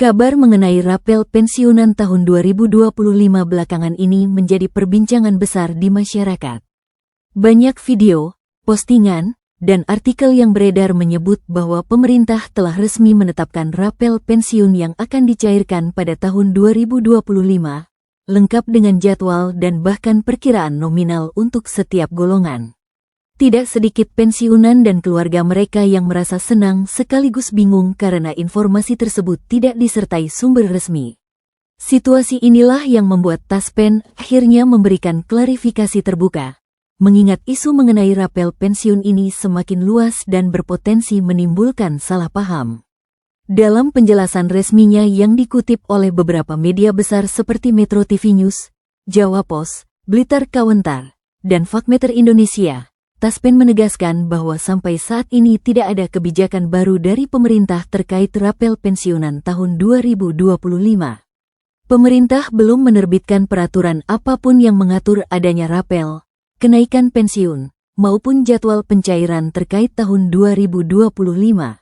Kabar mengenai rapel pensiunan tahun 2025 belakangan ini menjadi perbincangan besar di masyarakat. Banyak video, postingan, dan artikel yang beredar menyebut bahwa pemerintah telah resmi menetapkan rapel pensiun yang akan dicairkan pada tahun 2025, lengkap dengan jadwal dan bahkan perkiraan nominal untuk setiap golongan. Tidak sedikit pensiunan dan keluarga mereka yang merasa senang sekaligus bingung karena informasi tersebut tidak disertai sumber resmi. Situasi inilah yang membuat Taspen akhirnya memberikan klarifikasi terbuka, mengingat isu mengenai rapel pensiun ini semakin luas dan berpotensi menimbulkan salah paham. Dalam penjelasan resminya yang dikutip oleh beberapa media besar seperti Metro TV News, Jawa Post, Blitar Kawentar, dan Fakmeter Indonesia, Taspen menegaskan bahwa sampai saat ini tidak ada kebijakan baru dari pemerintah terkait rapel pensiunan tahun 2025. Pemerintah belum menerbitkan peraturan apapun yang mengatur adanya rapel, kenaikan pensiun, maupun jadwal pencairan terkait tahun 2025.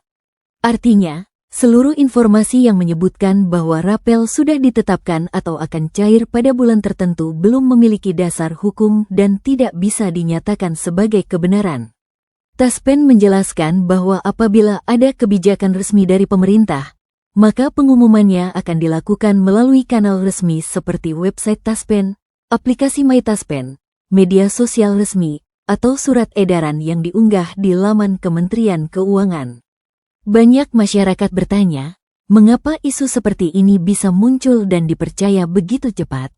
Artinya, seluruh informasi yang menyebutkan bahwa rapel sudah ditetapkan atau akan cair pada bulan tertentu belum memiliki dasar hukum dan tidak bisa dinyatakan sebagai kebenaran. Taspen menjelaskan bahwa apabila ada kebijakan resmi dari pemerintah, maka pengumumannya akan dilakukan melalui kanal resmi seperti website Taspen, aplikasi MyTaspen, media sosial resmi, atau surat edaran yang diunggah di laman Kementerian Keuangan. Banyak masyarakat bertanya, mengapa isu seperti ini bisa muncul dan dipercaya begitu cepat?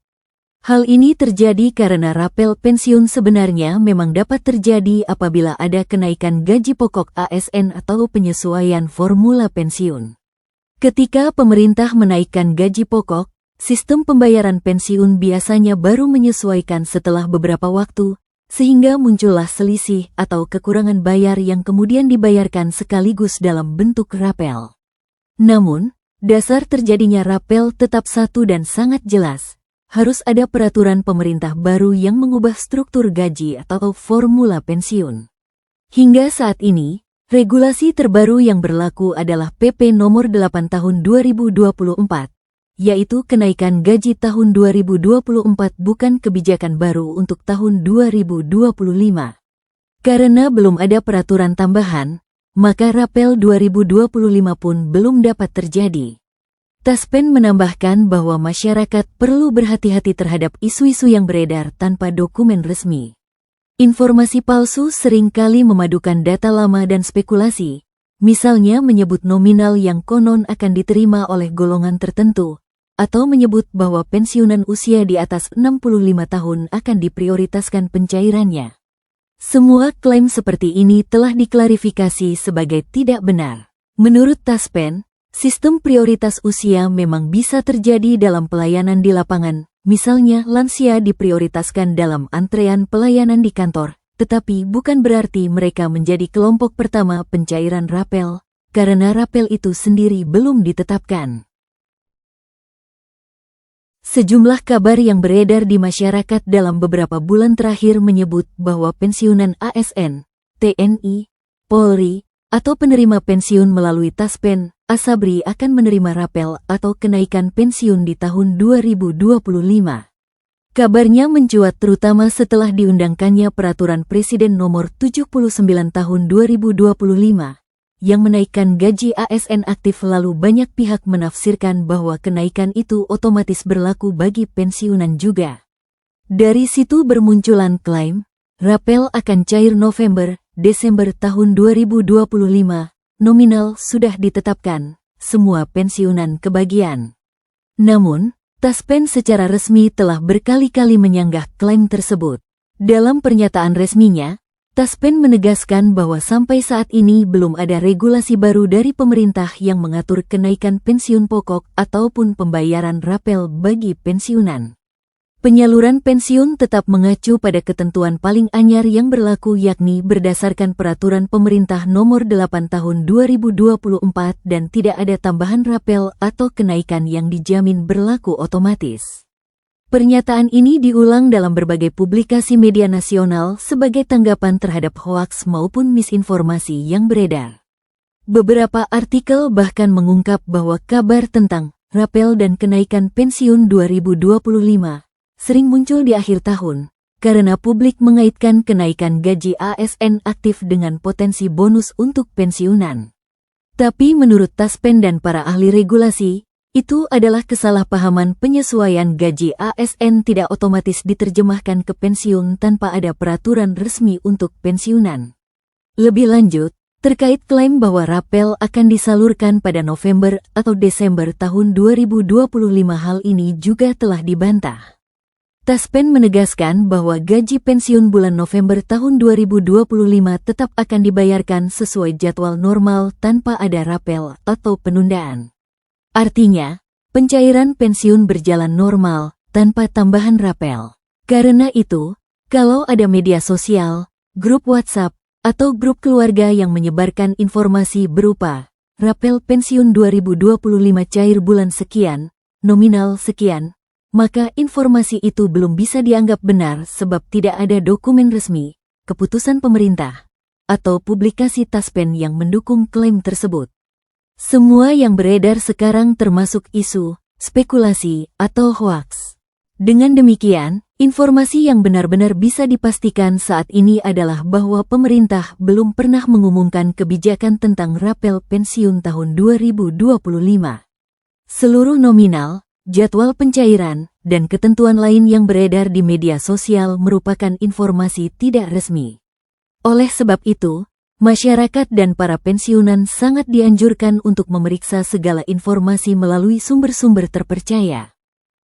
Hal ini terjadi karena rapel pensiun sebenarnya memang dapat terjadi apabila ada kenaikan gaji pokok ASN atau penyesuaian formula pensiun. Ketika pemerintah menaikkan gaji pokok, sistem pembayaran pensiun biasanya baru menyesuaikan setelah beberapa waktu, sehingga muncullah selisih atau kekurangan bayar yang kemudian dibayarkan sekaligus dalam bentuk rapel. Namun, dasar terjadinya rapel tetap satu dan sangat jelas. Harus ada peraturan pemerintah baru yang mengubah struktur gaji atau formula pensiun. Hingga saat ini, regulasi terbaru yang berlaku adalah PP Nomor 8 Tahun 2024. Yaitu kenaikan gaji tahun 2024 bukan kebijakan baru untuk tahun 2025. Karena belum ada peraturan tambahan, maka rapel 2025 pun belum dapat terjadi. Taspen menambahkan bahwa masyarakat perlu berhati-hati terhadap isu-isu yang beredar tanpa dokumen resmi. Informasi palsu seringkali memadukan data lama dan spekulasi, misalnya menyebut nominal yang konon akan diterima oleh golongan tertentu, atau menyebut bahwa pensiunan usia di atas 65 tahun akan diprioritaskan pencairannya. Semua klaim seperti ini telah diklarifikasi sebagai tidak benar. Menurut Taspen, sistem prioritas usia memang bisa terjadi dalam pelayanan di lapangan, misalnya lansia diprioritaskan dalam antrean pelayanan di kantor, tetapi bukan berarti mereka menjadi kelompok pertama pencairan rapel, karena rapel itu sendiri belum ditetapkan. Sejumlah kabar yang beredar di masyarakat dalam beberapa bulan terakhir menyebut bahwa pensiunan ASN, TNI, Polri, atau penerima pensiun melalui Taspen, Asabri akan menerima rapel atau kenaikan pensiun di tahun 2025. Kabarnya mencuat terutama setelah diundangkannya Peraturan Presiden Nomor 79 Tahun 2025. Yang menaikkan gaji ASN aktif, lalu banyak pihak menafsirkan bahwa kenaikan itu otomatis berlaku bagi pensiunan juga. Dari situ bermunculan klaim, rapel akan cair November-Desember tahun 2025, nominal sudah ditetapkan, semua pensiunan kebagian. Namun, Taspen secara resmi telah berkali-kali menyanggah klaim tersebut. Dalam pernyataan resminya, Taspen menegaskan bahwa sampai saat ini belum ada regulasi baru dari pemerintah yang mengatur kenaikan pensiun pokok ataupun pembayaran rapel bagi pensiunan. Penyaluran pensiun tetap mengacu pada ketentuan paling anyar yang berlaku, yakni berdasarkan Peraturan Pemerintah Nomor 8 Tahun 2024 dan tidak ada tambahan rapel atau kenaikan yang dijamin berlaku otomatis. Pernyataan ini diulang dalam berbagai publikasi media nasional sebagai tanggapan terhadap hoaks maupun misinformasi yang beredar. Beberapa artikel bahkan mengungkap bahwa kabar tentang rapel dan kenaikan pensiun 2025 sering muncul di akhir tahun, karena publik mengaitkan kenaikan gaji ASN aktif dengan potensi bonus untuk pensiunan. Tapi menurut Taspen dan para ahli regulasi, itu adalah kesalahpahaman. Penyesuaian gaji ASN tidak otomatis diterjemahkan ke pensiun tanpa ada peraturan resmi untuk pensiunan. Lebih lanjut, terkait klaim bahwa rapel akan disalurkan pada November atau Desember tahun 2025, hal ini juga telah dibantah. Taspen menegaskan bahwa gaji pensiun bulan November tahun 2025 tetap akan dibayarkan sesuai jadwal normal tanpa ada rapel atau penundaan. Artinya, pencairan pensiun berjalan normal tanpa tambahan rapel. Karena itu, kalau ada media sosial, grup WhatsApp, atau grup keluarga yang menyebarkan informasi berupa rapel pensiun 2025 cair bulan sekian, nominal sekian, maka informasi itu belum bisa dianggap benar sebab tidak ada dokumen resmi, keputusan pemerintah, atau publikasi Taspen yang mendukung klaim tersebut. Semua yang beredar sekarang termasuk isu, spekulasi, atau hoaks. Dengan demikian, informasi yang benar-benar bisa dipastikan saat ini adalah bahwa pemerintah belum pernah mengumumkan kebijakan tentang rapel pensiun tahun 2025. Seluruh nominal, jadwal pencairan, dan ketentuan lain yang beredar di media sosial merupakan informasi tidak resmi. Oleh sebab itu, masyarakat dan para pensiunan sangat dianjurkan untuk memeriksa segala informasi melalui sumber-sumber terpercaya.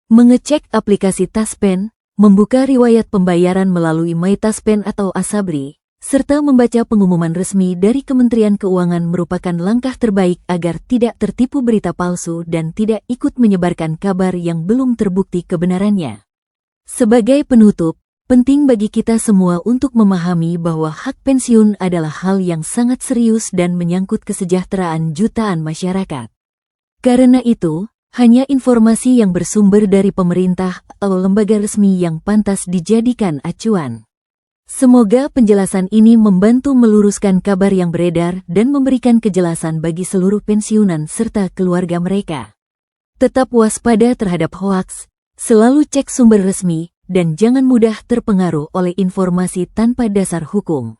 Mengecek aplikasi Taspen, membuka riwayat pembayaran melalui MyTaspen atau Asabri, serta membaca pengumuman resmi dari Kementerian Keuangan merupakan langkah terbaik agar tidak tertipu berita palsu dan tidak ikut menyebarkan kabar yang belum terbukti kebenarannya. Sebagai penutup, penting bagi kita semua untuk memahami bahwa hak pensiun adalah hal yang sangat serius dan menyangkut kesejahteraan jutaan masyarakat. Karena itu, hanya informasi yang bersumber dari pemerintah atau lembaga resmi yang pantas dijadikan acuan. Semoga penjelasan ini membantu meluruskan kabar yang beredar dan memberikan kejelasan bagi seluruh pensiunan serta keluarga mereka. Tetap waspada terhadap hoaks, selalu cek sumber resmi, dan jangan mudah terpengaruh oleh informasi tanpa dasar hukum.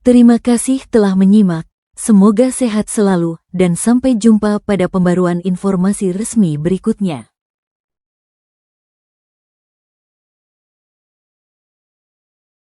Terima kasih telah menyimak, semoga sehat selalu, dan sampai jumpa pada pembaruan informasi resmi berikutnya.